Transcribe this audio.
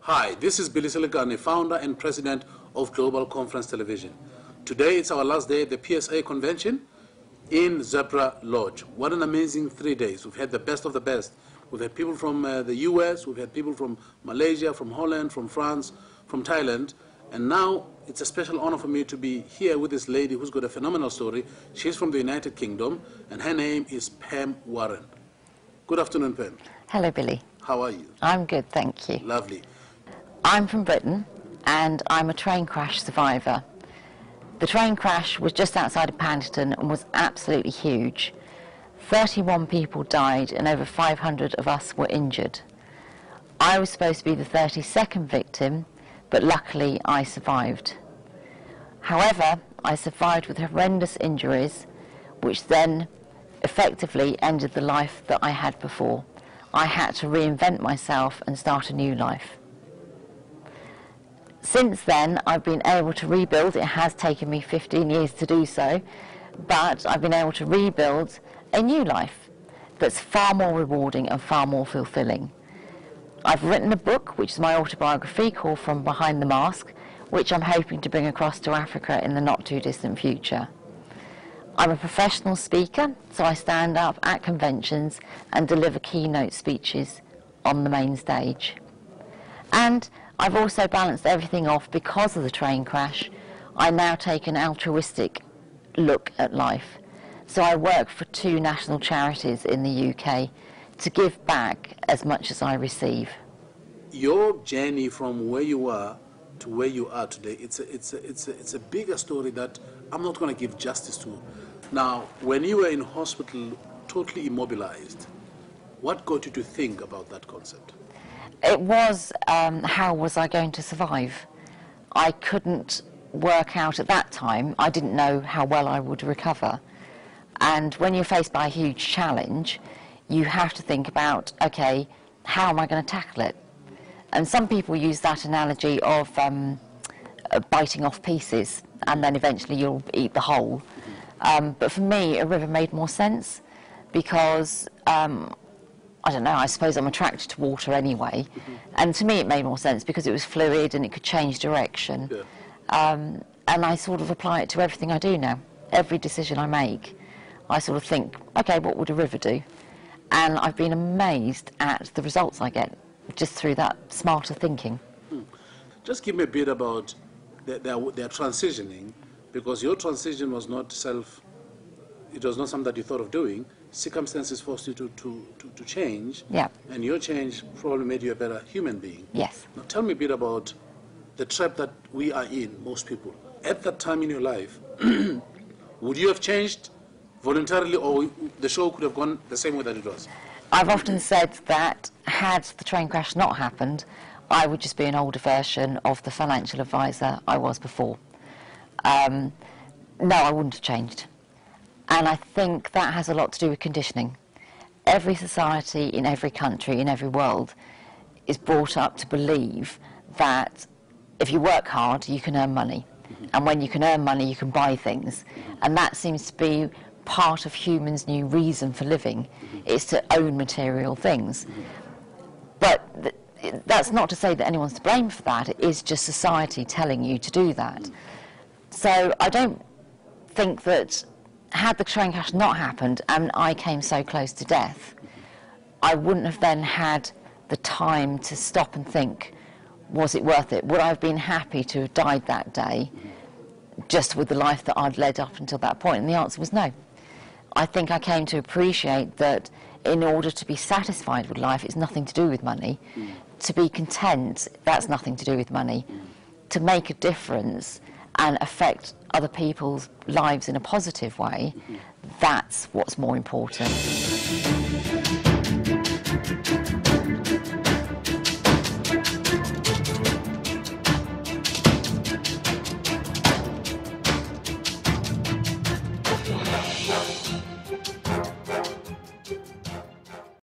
Hi, this is Billy Selekane, founder and president of Global Conference Television. Today it's our last day at the PSA convention in Zebra Lodge. What an amazing 3 days. We've had the best of the best. We've had people from the US, we've had people from Malaysia, from Holland, from France, from Thailand, and now it's a special honor for me to be here with this lady who's got a phenomenal story. She's from the United Kingdom, and her name is Pam Warren. Good afternoon, Pam. Hello, Billy. How are you? I'm good, thank you. Lovely. I'm from Britain, and I'm a train crash survivor. The train crash was just outside of Paddington and was absolutely huge. 31 people died and over 500 of us were injured. I was supposed to be the 32nd victim, but luckily I survived. However, I survived with horrendous injuries, which then effectively ended the life that I had before. I had to reinvent myself and start a new life. Since then, I've been able to rebuild. It has taken me 15 years to do so, but I've been able to rebuild a new life that's far more rewarding and far more fulfilling. I've written a book, which is my autobiography, called From Behind the Mask, which I'm hoping to bring across to Africa in the not too distant future. I'm a professional speaker, so I stand up at conventions and deliver keynote speeches on the main stage. And I've also balanced everything off because of the train crash. I now take an altruistic look at life. So I work for 2 national charities in the UK to give back as much as I receive. Your journey from where you are to where you are today, it's a bigger story that I'm not going to give justice to. Now, when you were in hospital, totally immobilized, what got you to think about that concept? It was, how was I going to survive? I couldn't work out at that time. I didn't know how well I would recover. And when you're faced by a huge challenge, you have to think about, okay, how am I going to tackle it? And some people use that analogy of biting off pieces, and then eventually you'll eat the whole. But for me, a river made more sense because, I don't know, I suppose I'm attracted to water anyway. And to me it made more sense because it was fluid and it could change direction. Yeah. And I sort of apply it to everything I do now. Every decision I make, I sort of think, okay, what would a river do? And I've been amazed at the results I get just through that smarter thinking. Just give me a bit about their transitioning, because your transition was not it was not something that you thought of doing. Circumstances forced you to change. Yeah. And your change probably made you a better human being. Yes. Now tell me a bit about the trap that we are in, most people. At that time in your life, would you have changed voluntarily, or the show could have gone the same way that it was? I've often said that had the train crash not happened, I would just be an older version of the financial advisor I was before. No, I wouldn't have changed. And I think that has a lot to do with conditioning. Every society in every country, in every world, is brought up to believe that if you work hard, you can earn money. And when you can earn money, you can buy things. And that seems to be part of humans' new reason for living, is to own material things. But that's not to say that anyone's to blame for that. It is just society telling you to do that. So I don't think that had the train crash not happened and I came so close to death, I wouldn't have then had the time to stop and think, was it worth it? Would I have been happy to have died that day just with the life that I'd led up until that point? And the answer was no. I think I came to appreciate that in order to be satisfied with life, it's nothing to do with money. To be content, that's nothing to do with money. To make a difference and affect other people's lives in a positive way, that's what's more important.